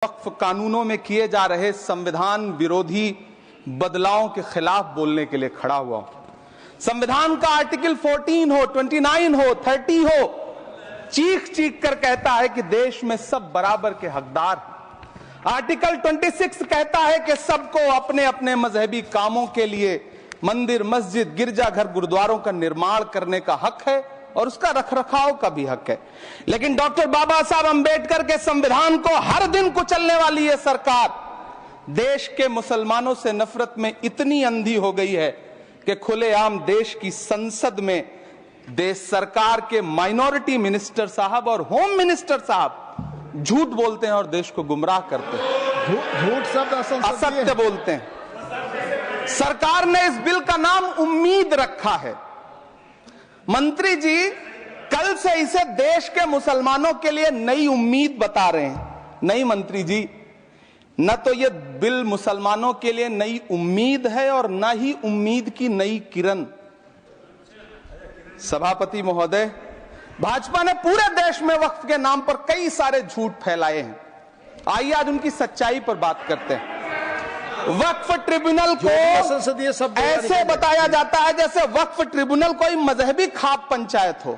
वक्फ कानूनों में किए जा रहे संविधान विरोधी बदलावों के खिलाफ बोलने के लिए खड़ा हुआ हूं। संविधान का आर्टिकल 14 हो, 29 हो, 30 हो, चीख चीख कर कहता है कि देश में सब बराबर के हकदार हैं। आर्टिकल 26 कहता है कि सबको अपने अपने मजहबी कामों के लिए मंदिर, मस्जिद, गिरजाघर, गुरुद्वारों का निर्माण करने का हक है और उसका रखरखाव का भी हक है। लेकिन डॉक्टर बाबा साहब अंबेडकर के संविधान को हर दिन कुचलने वाली यह सरकार देश के मुसलमानों से नफरत में इतनी अंधी हो गई है कि खुलेआम देश की संसद में देश सरकार के माइनॉरिटी मिनिस्टर साहब और होम मिनिस्टर साहब झूठ बोलते हैं और देश को गुमराह करते हैं। झूठ शब्द असत्य बोलते हैं। सरकार ने इस बिल का नाम उम्मीद रखा है। मंत्री जी कल से इसे देश के मुसलमानों के लिए नई उम्मीद बता रहे हैं। नहीं मंत्री जी, न तो यह बिल मुसलमानों के लिए नई उम्मीद है और न ही उम्मीद की नई किरण। सभापति महोदय, भाजपा ने पूरे देश में वक्फ के नाम पर कई सारे झूठ फैलाए हैं। आइए आज उनकी सच्चाई पर बात करते हैं। वक्फ ट्रिब्यूनल को ऐसे बताया जाता है जैसे वक्फ ट्रिब्यूनल कोई मजहबी खाप पंचायत हो।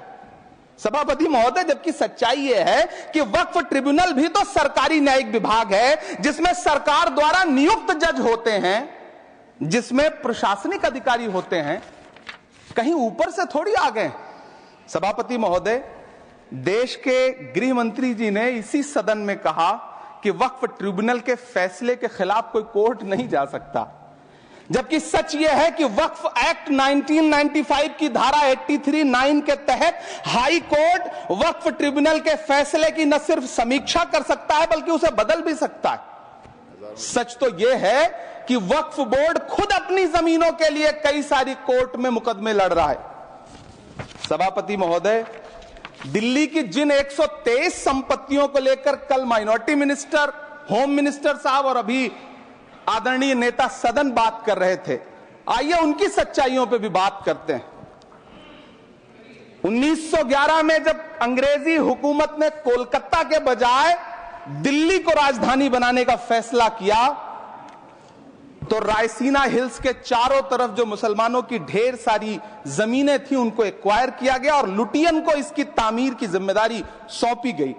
सभापति महोदय, जबकि सच्चाई यह है कि वक्फ ट्रिब्यूनल भी तो सरकारी न्यायिक विभाग है जिसमें सरकार द्वारा नियुक्त जज होते हैं, जिसमें प्रशासनिक अधिकारी होते हैं, कहीं ऊपर से थोड़ी आ गए। सभापति महोदय, देश के गृह मंत्री जी ने इसी सदन में कहा कि वक्फ ट्रिब्यूनल के फैसले के खिलाफ कोई कोर्ट नहीं जा सकता, जबकि सच यह है कि वक्फ एक्ट 1995 की धारा 83(9) के तहत हाई कोर्ट वक्फ ट्रिब्यूनल के फैसले की न सिर्फ समीक्षा कर सकता है बल्कि उसे बदल भी सकता है। सच तो यह है कि वक्फ बोर्ड खुद अपनी जमीनों के लिए कई सारी कोर्ट में मुकदमे लड़ रहा है। सभापति महोदय, दिल्ली की जिन 123 संपत्तियों को लेकर कल माइनॉरिटी मिनिस्टर, होम मिनिस्टर साहब और अभी आदरणीय नेता सदन बात कर रहे थे, आइए उनकी सच्चाइयों पे भी बात करते हैं। 1911 में जब अंग्रेजी हुकूमत ने कोलकाता के बजाय दिल्ली को राजधानी बनाने का फैसला किया तो रायसीना हिल्स के चारों तरफ जो मुसलमानों की ढेर सारी जमीनें थी उनको एक्वायर किया गया और लुटियन को इसकी तामीर की जिम्मेदारी सौंपी गई।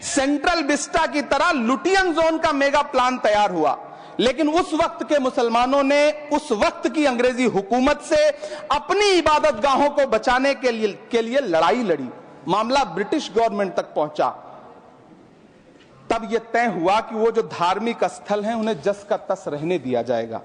सेंट्रल विस्टा की तरह लुटियन जोन का मेगा प्लान तैयार हुआ, लेकिन उस वक्त के मुसलमानों ने उस वक्त की अंग्रेजी हुकूमत से अपनी इबादत गाहों को बचाने के लिए लड़ाई लड़ी। मामला ब्रिटिश गवर्नमेंट तक पहुंचा। तब यह तय हुआ कि वो जो धार्मिक स्थल हैं उन्हें जस का तस रहने दिया जाएगा।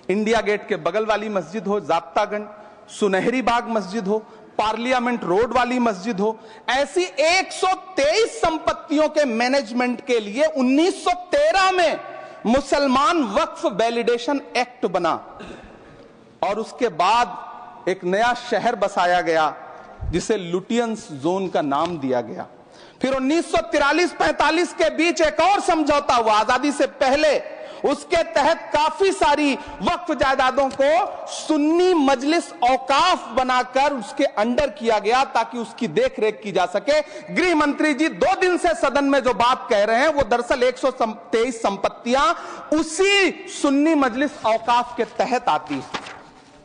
इंडिया गेट के बगल वाली मस्जिद हो, जाप्तागंज, सुनहरी बाग मस्जिद हो, पार्लियामेंट रोड वाली मस्जिद हो, ऐसी 123 संपत्तियों के मैनेजमेंट के लिए 1913 में मुसलमान वक्फ वैलिडेशन एक्ट बना और उसके बाद एक नया शहर बसाया गया जिसे लुटियंस जोन का नाम दिया गया। फिर 1943-45 के बीच एक और समझौता हुआ आजादी से पहले। उसके तहत काफी सारी वक्फ जायदादों को सुन्नी मजलिस औकाफ बनाकर उसके अंडर किया गया ताकि उसकी देखरेख की जा सके। गृह मंत्री जी 2 दिन से सदन में जो बात कह रहे हैं वो दरअसल 123 संपत्तियां उसी सुन्नी मजलिस औकाफ के तहत आती है।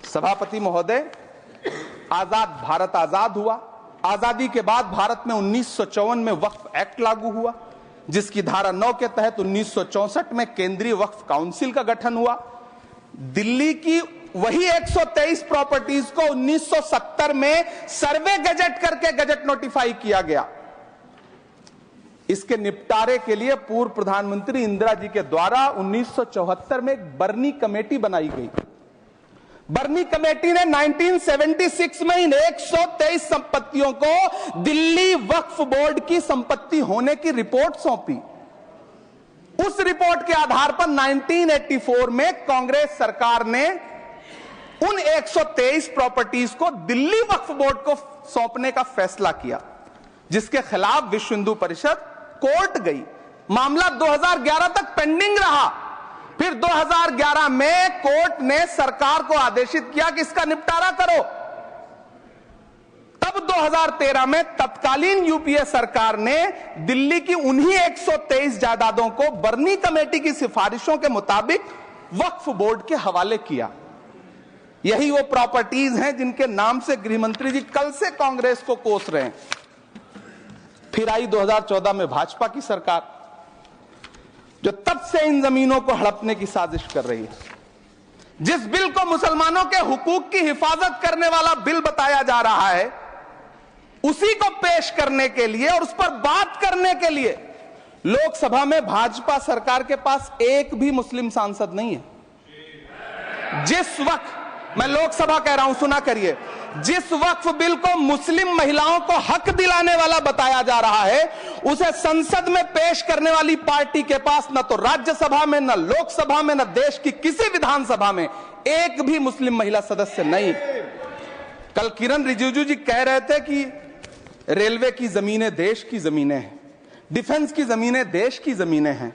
सभापति महोदय, आजाद भारत आजाद हुआ। आजादी के बाद भारत में 1954 में वक्फ एक्ट लागू हुआ, जिसकी धारा 9 के तहत 1964 में केंद्रीय वक्फ काउंसिल का गठन हुआ। दिल्ली की वही 123 प्रॉपर्टीज को 1970 में सर्वे गजट करके गजट नोटिफाई किया गया। इसके निपटारे के लिए पूर्व प्रधानमंत्री इंदिरा जी के द्वारा 1974 में एक बर्नी कमेटी बनाई गई। बर्नी कमेटी ने 1976 में इन 123 संपत्तियों को दिल्ली वक्फ बोर्ड की संपत्ति होने की रिपोर्ट सौंपी। उस रिपोर्ट के आधार पर 1984 में कांग्रेस सरकार ने उन 123 प्रॉपर्टीज को दिल्ली वक्फ बोर्ड को सौंपने का फैसला किया, जिसके खिलाफ विश्व हिंदू परिषद कोर्ट गई। मामला 2011 तक पेंडिंग रहा। फिर 2011 में कोर्ट ने सरकार को आदेशित किया कि इसका निपटारा करो। तब 2013 में तत्कालीन यूपीए सरकार ने दिल्ली की उन्हीं 123 जायदादों को बर्नी कमेटी की सिफारिशों के मुताबिक वक्फ बोर्ड के हवाले किया। यही वो प्रॉपर्टीज हैं जिनके नाम से गृहमंत्री जी कल से कांग्रेस को कोस रहे हैं। फिर आई 2014 में भाजपा की सरकार, जो तब से इन जमीनों को हड़पने की साजिश कर रही है। जिस बिल को मुसलमानों के हुकूक की हिफाजत करने वाला बिल बताया जा रहा है, उसी को पेश करने के लिए और उस पर बात करने के लिए लोकसभा में भाजपा सरकार के पास एक भी मुस्लिम सांसद नहीं है। जिस वक्त, मैं लोकसभा कह रहा हूं, सुना करिए, जिस वक्फ बिल को मुस्लिम महिलाओं को हक दिलाने वाला बताया जा रहा है, उसे संसद में पेश करने वाली पार्टी के पास न तो राज्यसभा में, न लोकसभा में, न देश की किसी विधानसभा में एक भी मुस्लिम महिला सदस्य नहीं। कल किरण रिजिजू जी कह रहे थे कि रेलवे की जमीनें देश की जमीनें हैं, डिफेंस की जमीनें देश की जमीनें हैं।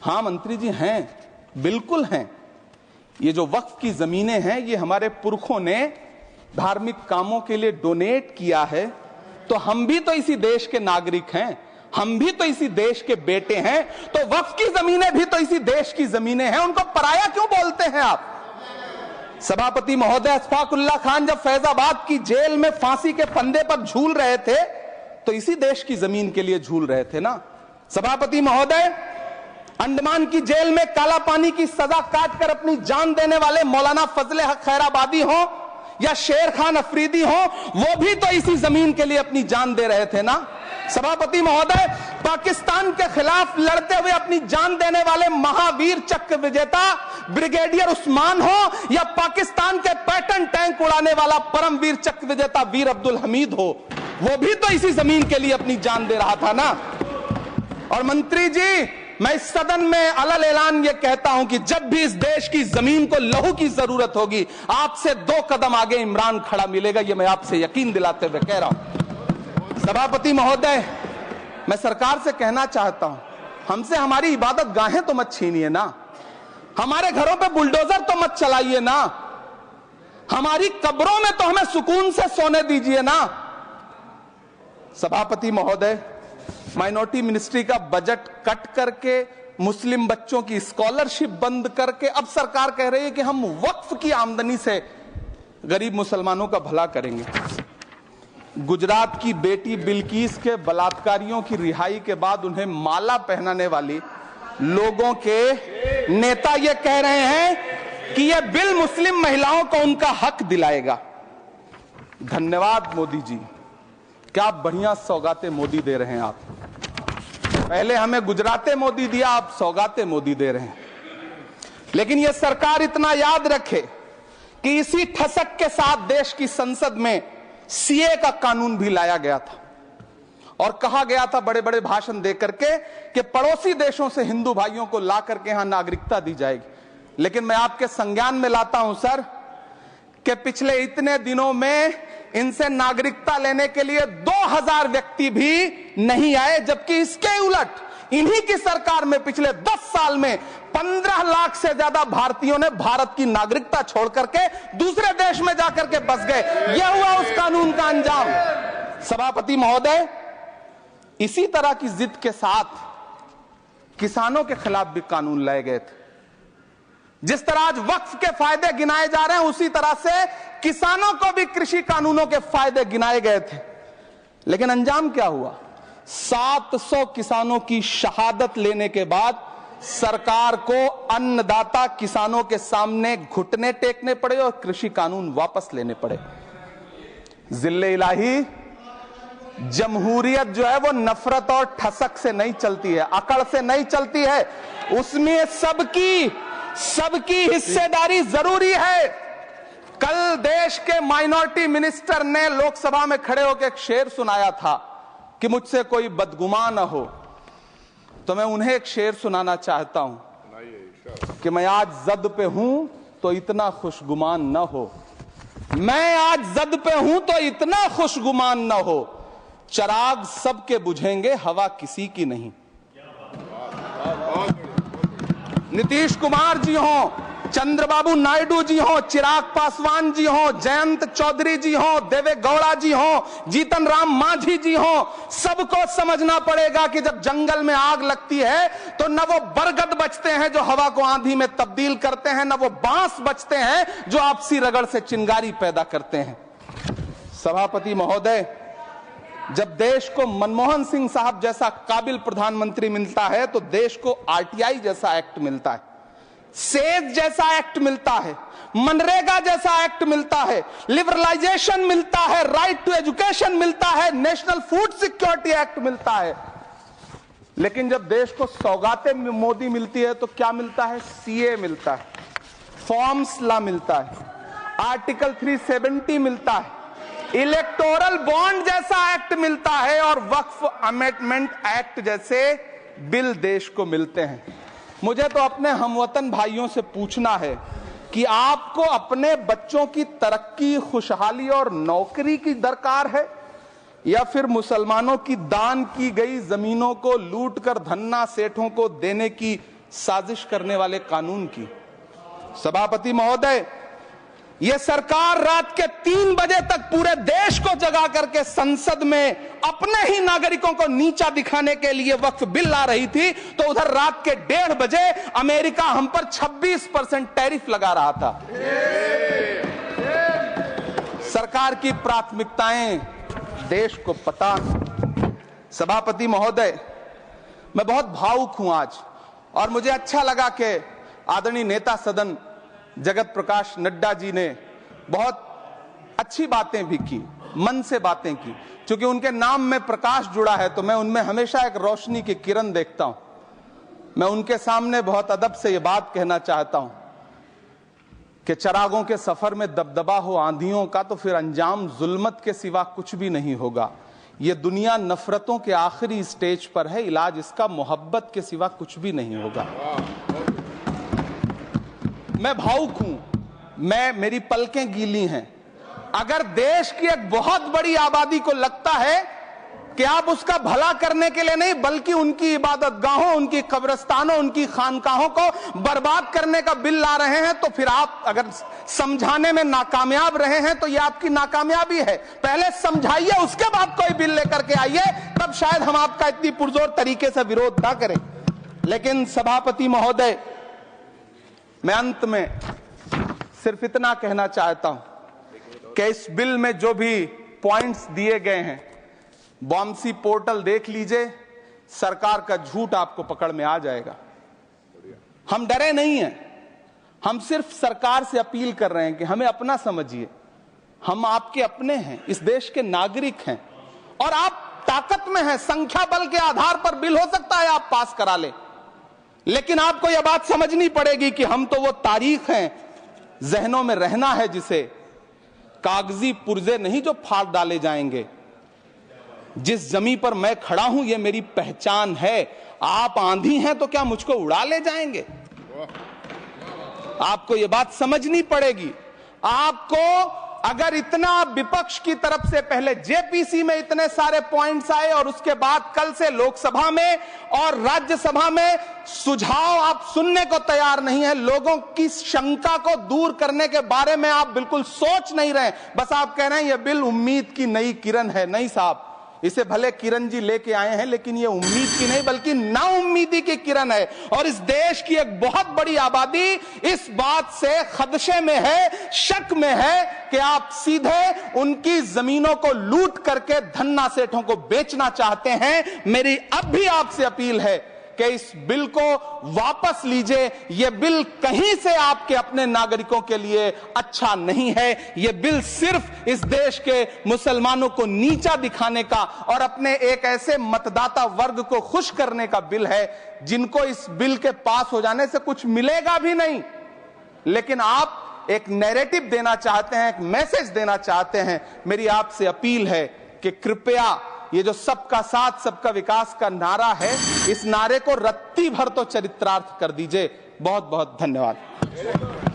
हां मंत्री जी हैं, बिल्कुल हैं। ये जो वक्फ की जमीनें हैं, ये हमारे पुरखों ने धार्मिक कामों के लिए डोनेट किया है, तो हम भी तो इसी देश के नागरिक हैं, हम भी तो इसी देश के बेटे हैं, तो वक्फ की जमीनें भी तो इसी देश की जमीनें हैं। उनको पराया क्यों बोलते हैं आप? सभापति महोदय अशफाकुल्लाह खान जब फैजाबाद की जेल में फांसी के फंदे पर झूल रहे थे, तो इसी देश की जमीन के लिए झूल रहे थे ना। सभापति महोदय, अंडमान की जेल में काला पानी की सजा काटकर अपनी जान देने वाले मौलाना फजले हक खैराबादी हो या शेर खान अफरीदी हो, वो भी तो इसी जमीन के लिए अपनी जान दे रहे थे ना। सभापति महोदय, पाकिस्तान के खिलाफ लड़ते हुए अपनी जान देने वाले महावीर चक्र विजेता ब्रिगेडियर उस्मान हो या पाकिस्तान के पैटर्न टैंक उड़ाने वाला परमवीर चक्र विजेता वीर अब्दुल हमीद हो, वो भी तो इसी जमीन के लिए अपनी जान दे रहा था ना। और मंत्री जी, मैं इस सदन में अलल ऐलान ये कहता हूं कि जब भी इस देश की जमीन को लहू की जरूरत होगी, आपसे 2 कदम आगे इमरान खड़ा मिलेगा, ये मैं आपसे यकीन दिलाते हुए कह रहा हूं। सभापति महोदय, मैं सरकार से कहना चाहता हूं, हमसे हमारी इबादत गाहें तो मत छीनिए ना, हमारे घरों पे बुलडोजर तो मत चलाइए ना, हमारी कब्रों में तो हमें सुकून से सोने दीजिए ना। सभापति महोदय, माइनॉरिटी मिनिस्ट्री का बजट कट करके, मुस्लिम बच्चों की स्कॉलरशिप बंद करके अब सरकार कह रही है कि हम वक्फ की आमदनी से गरीब मुसलमानों का भला करेंगे। गुजरात की बेटी बिल्किस के बलात्कारियों की रिहाई के बाद उन्हें माला पहनाने वाली लोगों के नेता ये कह रहे हैं कि यह बिल मुस्लिम महिलाओं को उनका हक दिलाएगा। धन्यवाद मोदी जी, क्या बढ़िया सौगातें मोदी दे रहे हैं आप। पहले हमें गुजराते मोदी दिया, आप सौगाते मोदी दे रहे हैं। लेकिन यह सरकार इतना याद रखे कि इसी ठसक के साथ देश की संसद में सीए का कानून भी लाया गया था और कहा गया था बड़े बड़े भाषण देकर के कि पड़ोसी देशों से हिंदू भाइयों को ला करके यहां नागरिकता दी जाएगी। लेकिन मैं आपके संज्ञान में लाता हूं सर कि पिछले इतने दिनों में इनसे नागरिकता लेने के लिए 2000 व्यक्ति भी नहीं आए, जबकि इसके उलट इन्हीं की सरकार में पिछले 10 साल में 15 लाख से ज्यादा भारतीयों ने भारत की नागरिकता छोड़ करके दूसरे देश में जाकर के बस गए। यह हुआ उस कानून का अंजाम। सभापति महोदय, इसी तरह की जिद के साथ किसानों के खिलाफ भी कानून लाए गए थे। जिस तरह आज वक्फ के फायदे गिनाए जा रहे हैं, उसी तरह से किसानों को भी कृषि कानूनों के फायदे गिनाए गए थे। लेकिन अंजाम क्या हुआ? 700 किसानों की शहादत लेने के बाद सरकार को अन्नदाता किसानों के सामने घुटने टेकने पड़े और कृषि कानून वापस लेने पड़े। जिल्ले इलाही, जमहूरियत जो है वो नफरत और ठसक से नहीं चलती है, अकड़ से नहीं चलती है, उसमें सबकी हिस्सेदारी जरूरी है। कल देश के माइनॉरिटी मिनिस्टर ने लोकसभा में खड़े होकर एक शेर सुनाया था कि मुझसे कोई बदगुमान न हो, तो मैं उन्हें एक शेर सुनाना चाहता हूं कि मैं आज जद पे हूं तो इतना खुशगुमान न हो, मैं आज जद पे हूं तो इतना खुशगुमान न हो, चराग सबके बुझेंगे हवा किसी की नहीं। नीतीश कुमार जी हो चंद्रबाबू नायडू जी हो, चिराग पासवान जी हो, जयंत चौधरी जी हो, देवे गौड़ा जी हो, जीतन राम मांझी जी हो, सबको समझना पड़ेगा कि जब जंगल में आग लगती है तो न वो बरगद बचते हैं जो हवा को आंधी में तब्दील करते हैं, न वो बांस बचते हैं जो आपसी रगड़ से चिंगारी पैदा करते हैं। सभापति महोदय, जब देश को मनमोहन सिंह साहब जैसा काबिल प्रधानमंत्री मिलता है तो देश को आरटीआई जैसा एक्ट मिलता है, सेज जैसा एक्ट मिलता है, मनरेगा जैसा एक्ट मिलता है, लिबरलाइजेशन मिलता है, राइट टू एजुकेशन मिलता है, नेशनल फूड सिक्योरिटी एक्ट मिलता है। लेकिन जब देश को सौगातें मोदी मिलती है तो क्या मिलता है? सीए मिलता है, फॉर्म्स लॉ मिलता है, आर्टिकल 370 मिलता है, इलेक्टोरल बॉन्ड जैसा एक्ट मिलता है और वक्फ अमेंडमेंट एक्ट जैसे बिल देश को मिलते हैं। मुझे तो अपने हमवतन भाइयों से पूछना है कि आपको अपने बच्चों की तरक्की, खुशहाली और नौकरी की दरकार है या फिर मुसलमानों की दान की गई जमीनों को लूटकर धन्ना सेठों को देने की साजिश करने वाले कानून की? सभापति महोदय, यह सरकार रात के 3 बजे तक पूरे देश को जगा करके संसद में अपने ही नागरिकों को नीचा दिखाने के लिए वक्फ बिल ला रही थी, तो उधर रात के 1:30 बजे अमेरिका हम पर 26% टैरिफ लगा रहा था। सरकार की प्राथमिकताएं देश को पता। सभापति महोदय, मैं बहुत भावुक हूं आज, और मुझे अच्छा लगा कि आदरणीय नेता सदन जगत प्रकाश नड्डा जी ने बहुत अच्छी बातें भी की, मन से बातें की। क्योंकि उनके नाम में प्रकाश जुड़ा है तो मैं उनमें हमेशा एक रोशनी की किरण देखता हूं। मैं उनके सामने बहुत अदब से यह बात कहना चाहता हूं कि चरागों के सफर में दबदबा हो आंधियों का तो फिर अंजाम जुल्मत के सिवा कुछ भी नहीं होगा। यह दुनिया नफरतों के आखिरी स्टेज पर है, इलाज इसका मोहब्बत के सिवा कुछ भी नहीं होगा। मैं भावुक हूं, मेरी पलकें गीली हैं। अगर देश की एक बहुत बड़ी आबादी को लगता है कि आप उसका भला करने के लिए नहीं बल्कि उनकी इबादतगाहों, उनकी कब्रिस्तानों, उनकी खानकाहों को बर्बाद करने का बिल ला रहे हैं, तो फिर आप अगर समझाने में नाकामयाब रहे हैं तो यह आपकी नाकामयाबी है। पहले समझाइए, उसके बाद कोई बिल लेकर के आइए, तब शायद हम आपका इतनी पुरजोर तरीके से विरोध ना करें। लेकिन सभापति महोदय, मैं अंत में सिर्फ इतना कहना चाहता हूं कि इस बिल में जो भी पॉइंट्स दिए गए हैं, बॉम्सी पोर्टल देख लीजिए, सरकार का झूठ आपको पकड़ में आ जाएगा। हम डरे नहीं हैं, हम सिर्फ सरकार से अपील कर रहे हैं कि हमें अपना समझिए। हम आपके अपने हैं, इस देश के नागरिक हैं और आप ताकत में हैं। संख्या बल के आधार पर बिल हो सकता है आप पास करा ले, लेकिन आपको यह बात समझनी पड़ेगी कि हम तो वो तारीख हैं, जहनों में रहना है जिसे कागजी पुर्जे नहीं जो फाड़ डाले जाएंगे। जिस जमीन पर मैं खड़ा हूं यह मेरी पहचान है। आप आंधी हैं तो क्या मुझको उड़ा ले जाएंगे? आपको यह बात समझनी पड़ेगी। आपको अगर इतना विपक्ष की तरफ से पहले जेपीसी में इतने सारे पॉइंट्स आए और उसके बाद कल से लोकसभा में और राज्यसभा में सुझाव आप सुनने को तैयार नहीं है, लोगों की शंका को दूर करने के बारे में आप बिल्कुल सोच नहीं रहे, बस आप कह रहे हैं यह बिल उम्मीद की नई किरण है। नहीं साहब, इसे भले किरण जी लेके आए हैं लेकिन ये उम्मीद की नहीं बल्कि नाउम्मीदी की किरण है। और इस देश की एक बहुत बड़ी आबादी इस बात से खदशे में है, शक में है कि आप सीधे उनकी जमीनों को लूट करके धन्ना सेठों को बेचना चाहते हैं। मेरी अब भी आपसे अपील है कि इस बिल को वापस लीजिए। यह बिल कहीं से आपके अपने नागरिकों के लिए अच्छा नहीं है। यह बिल सिर्फ इस देश के मुसलमानों को नीचा दिखाने का और अपने एक ऐसे मतदाता वर्ग को खुश करने का बिल है जिनको इस बिल के पास हो जाने से कुछ मिलेगा भी नहीं, लेकिन आप एक नैरेटिव देना चाहते हैं, एक मैसेज देना चाहते हैं। मेरी आपसे अपील है कि कृपया ये जो सबका साथ सबका विकास का नारा है, इस नारे को रत्ती भर तो चरित्रार्थ कर दीजिए। बहुत बहुत धन्यवाद।